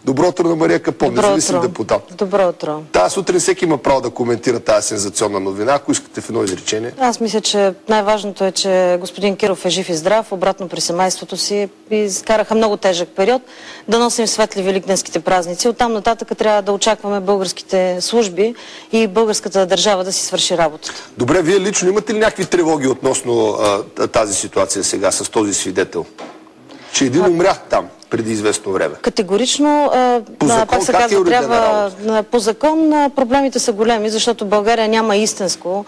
Добро утро на Мария Капон, независим депутат. Добро утро. Тази сутрин всеки има право да коментира тази сензационна новина. Ако искате в едно изречение. Аз мисля, че най-важното е, че господин Киров е жив и здрав, обратно при семейството си и изкараха много тежък период. Да носим светли великденските празници. Оттам нататък трябва да очакваме българските служби и българската държава да си свърши работата. Добре, вие лично имате ли някакви тревоги относно тази ситуация сега с този свидетел? Че един умря там преди известно време. Категорично, по закон, пак се казва, трябва, по закон проблемите са големи, защото в България няма истинско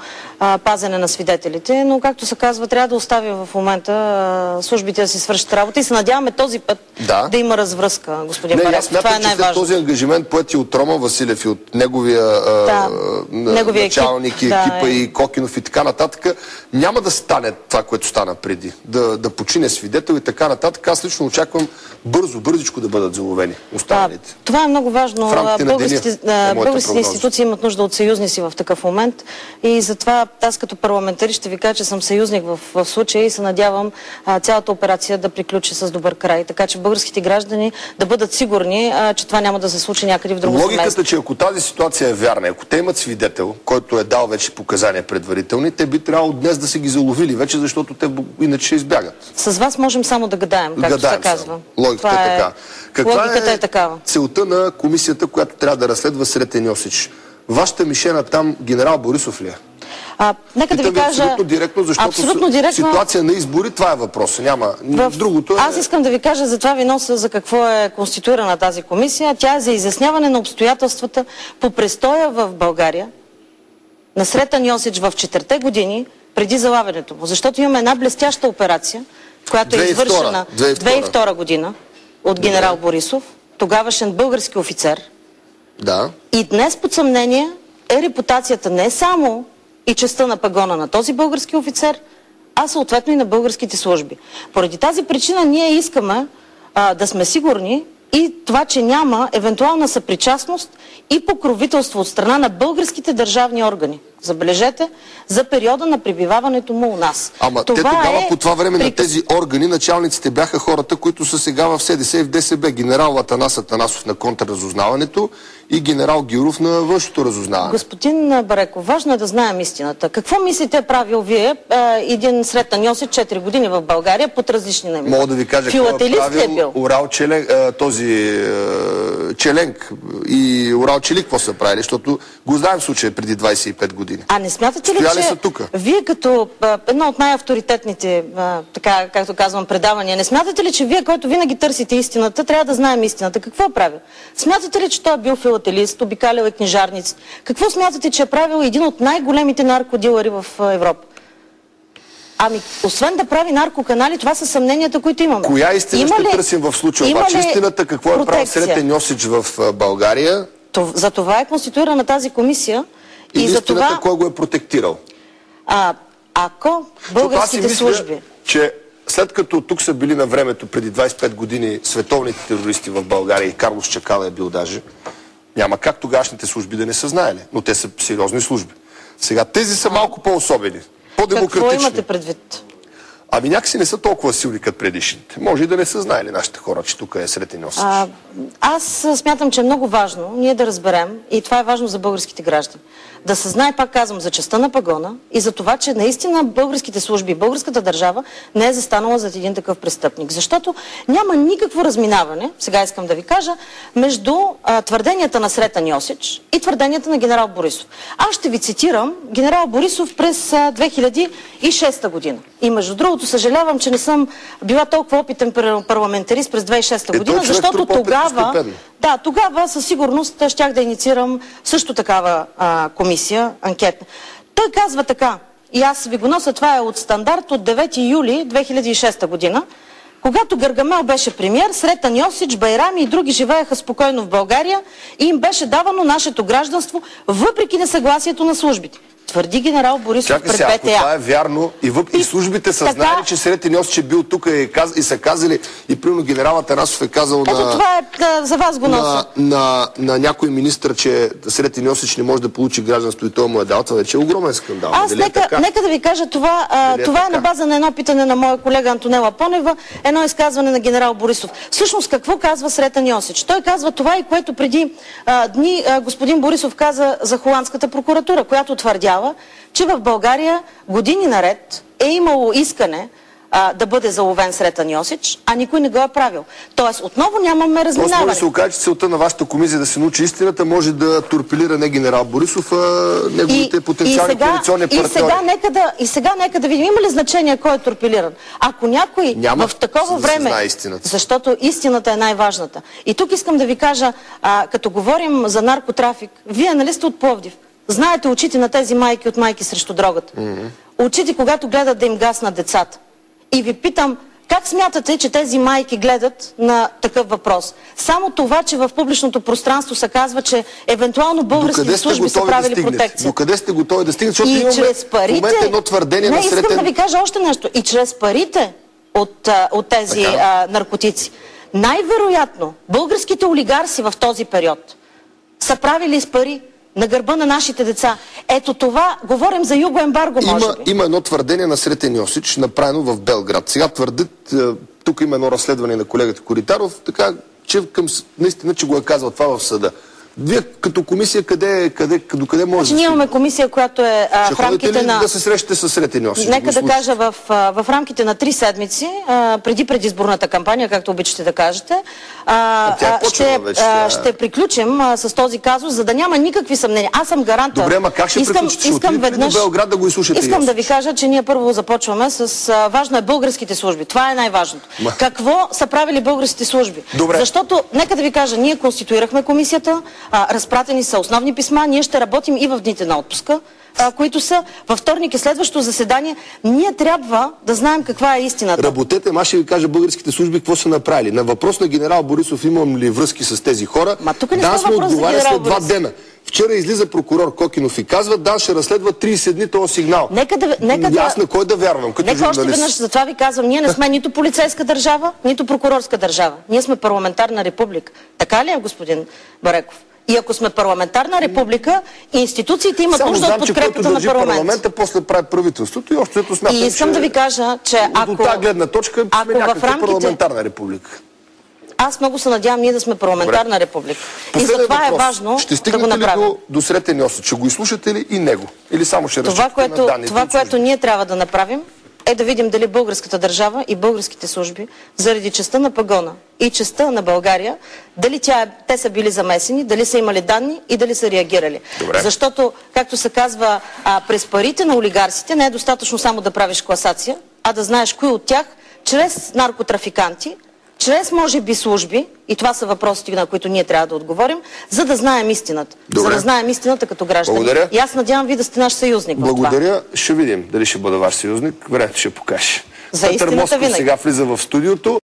пазене на свидетелите, но както се казва, трябва да оставим в момента службите да си свършат работа и се надяваме този път да има развръзка, господин Бареков. Това е най-важно. Този ангажимент поети от Роман Василев и от неговия началник, екипа и Кокинов и така нататък, няма да стане това, което стана преди. Да почине свидетел и така нататък. Аз лично очаквам бързичко да бъдат заловени останалите. Това е много важно. Българските институции имат нужда от съюзници в такъв момент и затова аз като парламентарист ще ви кажа, че съм съюзник в случая и се надявам цялата операция да приключи с добър край. Така че българските граждани да бъдат сигурни, че това няма да се случи някъде в друго семейство. Логиката, че ако тази ситуация е вярна, ако те имат свидетел, който е дал вече показания предварителни, те би трябвало днес да се ги заловили вече, защото те иначе ще избягат. С вас можем само да гадаем, както се казва. Логиката е така. Каква е такава? Целта на комисията, която трябва да разследва Сретен Йосич? Вашата мишена там генерал Борисов ли е? Нека да ви кажа... Абсолютно директно, защото ситуация на избори, това е въпрос. Няма. Другото е... Аз искам да ви кажа, за това ви нося за какво е конституирана тази комисия. Тя е за изясняване на обстоятелствата по престоя в България на Сретен Йосич в 4-те години преди залавянето му. Защото имаме една блестяща операция, която е извършена 2002 година от генерал Борисов, тогавашен български офицер. Да. И днес под съмнение е репутацията не само и честта на пагона на този български офицер, а съответно и на българските служби. Поради тази причина ние искаме да сме сигурни и това, че няма евентуална съпричастност и покровителство от страна на българските държавни органи. Забележете, за периода на пребиваването му у нас. Ама те тогава по това време на тези органи началниците бяха хората, които са сега в СДС и в ДСБ. Генерал Атанас Атанасов на контрразузнаването и генерал Гюров на външното разузнаване. Господин Бареков, важно е да знаем истината. Какво мислите правил вие един Сретен Йосич 4 години в България под различни наименования? Мога да ви кажа какво е правил Урал Челенк, този Челенк и Урал Челик, какво са правили, защото го знаем в случая преди 25 години. А не смятате ли, че вие като едно от най-авторитетните, така както казвам, предавания, не смятате ли, че вие, който винаги търсите истината, трябва да знаем истината? Какво е правил? Смятате ли, че той е бил филателист, обикалял е книжарници? Какво смятате, че е правил един от най-големите наркодилъри в Европа? Ами, освен да прави наркоканали, това са съмненията, които имаме. Коя истина ще търсим в случая? Обаче истината какво е правил Сретен Йосич в България? За това е конституирана тази комисия. И за това кой го е протектирал? Ако българските служби... че след като тук са били на времето преди 25 години световните терористи в България и Карлос Чакала е бил даже, няма как тогашните служби да не са знаели, но те са сериозни служби. Сега тези са малко по-особени, по-демократични. Какво имате предвид? Ами някакси не са толкова силни като предишните. Може и да не са знаели нашите хора, че тук е Сретен Йосич. Аз смятам, че е много важно ние да разберем, и това е важно за българските граждани, да се знае, пак казвам, за честта на пагона и за това, че наистина българските служби, българската държава не е застанала зад един такъв престъпник. Защото няма никакво разминаване, сега искам да ви кажа, между твърденията на Сретен Йосич и твърденията на генерал Борисов. Аз ще ви цитирам генерал Борисов през 2006 година. И между другото, съжалявам, че не съм била толкова опитен парламентарист през 2006 година, защото тогава със сигурност щях да инициирам също такава комисия, анкетна. Той казва така, и аз ви го нося, това е от Стандарт от 9 юли 2006 година, когато Гаргамел беше премиер, Сретен Йосич, Байрами и други живееха спокойно в България и им беше давано нашето гражданство, въпреки несъгласието на службите. Твърди генерал Борисов пред БТА. Ако това е вярно и службите са знаели, че Сретен Йосич е бил тук и са казали, и примерно генерал Атанасов е казал това е, за вас го нося. На някой министър, че Сретен Йосич не може да получи гражданство и той му е дал, това вече е огромен скандал. Нека да ви кажа, това е на база на едно питане на моя колега Антонела Понева, едно изказване на генерал Борисов. Всъщност какво казва Сретен Йосич? Той казва това, и което преди дни господин Борисов каза за холандската прокуратура, която твърдява, че в България години наред е имало искане да бъде заловен Сретен Йосич, а никой не го е правил. Тоест, отново нямаме разминаване. Може да се окаже, че целта на вашата комисия да се научи истината може да торпилира не генерал Борисов, а неговите потенциални коалиционни партньори. И сега нека да видим, има ли значение кой е торпилиран. Ако някой в такова време... Защото истината е най-важната. И тук искам да ви кажа, като говорим за наркотрафик, вие нали сте от Пловдив? Знаете очите на тези майки от Майки срещу дрогата. Очите, когато гледат да им гаснат децата. И ви питам, как смятате, че тези майки гледат на такъв въпрос? Само това, че в публичното пространство се казва, че евентуално българските служби са правили протекция. Докъде сте готови да стигнете? Защото имаме в момента едно твърдение на Сретен... Искам да ви кажа още нещо. И чрез парите от тези наркотици. Най-вероятно българските олигарси в този период са правили с пари на гърба на нашите деца. Ето това, говорим за югоембарго, може би. Има едно твърдение на Сретен Йосич, направено в Белград. Сега твърдят, тук има едно разследване на колегата Коритаров, така, че наистина, че го е казал това в съда. Вие като комисия, докъде може ние имаме комисия, която е в рамките на... да се срещате с Сретен Йосич? Нека да кажа, в рамките на 3 седмици, преди предизборната кампания, както обичате да кажете, ще приключим с този казус, за да няма никакви съмнения. Аз съм гаранта. Добре, ама как ще приключите? Искам веднъж до Белград да го изслушате. Искам да ви кажа, че ние първо започваме с... Важно е българските служби. Това е най-важното. Какво са правили българските служби? Добре. Защото, нека да ви кажа, ние конституирахме комисията, разпратени са основни писма, ние ще работим и в дните на отпуска, които са във вторник и следващото заседание. Ние трябва да знаем каква е истината. Работете, аз ще ви кажа българските служби какво са направили. На въпрос на генерал Борисов имам ли връзки с тези хора, ДАНС му отговаря след 2 дена. Вчера излиза прокурор Кокинов и казва, ДАНС ще разследва 30 дни този сигнал. Аз на кой да вярвам като журналист? Още веднъж, затова ви казвам, ние не сме нито полицейска държава, нито прокурорска държава. Ние сме парламентарна република. Така ли е, господин Бареков? И ако сме парламентарна република, институциите имат нужда от подкрепата на парламента. После прави правителството и още смятам, и искам да ви кажа, че ако... От тази гледна точка сме някаква парламентарна република. Аз много се надявам ние да сме парламентарна република. И затова е важно да го направим. Ще стигнете ли до Сретен Йосич? Ще го изслушате ли и него? Или само ще разчитате на данните? Това, което ние трябва да направим, е да видим дали българската държава и българските служби, заради честта на пагона и честта на България, дали те са били замесени, дали са имали данни и дали са реагирали. Добре. Защото, както се казва, през парите на олигарсите не е достатъчно само да правиш класация, а да знаеш кои от тях, чрез наркотрафиканти, чрез, може би, служби, и това са въпросите, на които ние трябва да отговорим, за да знаем истината. Добре. За да знаем истината като граждани. Благодаря. И аз надявам ви да сте наш съюзник. Благодаря. Ще видим дали ще бъда ваш съюзник. Времето ще покаже. За истината винаги. Сега влиза в студиото.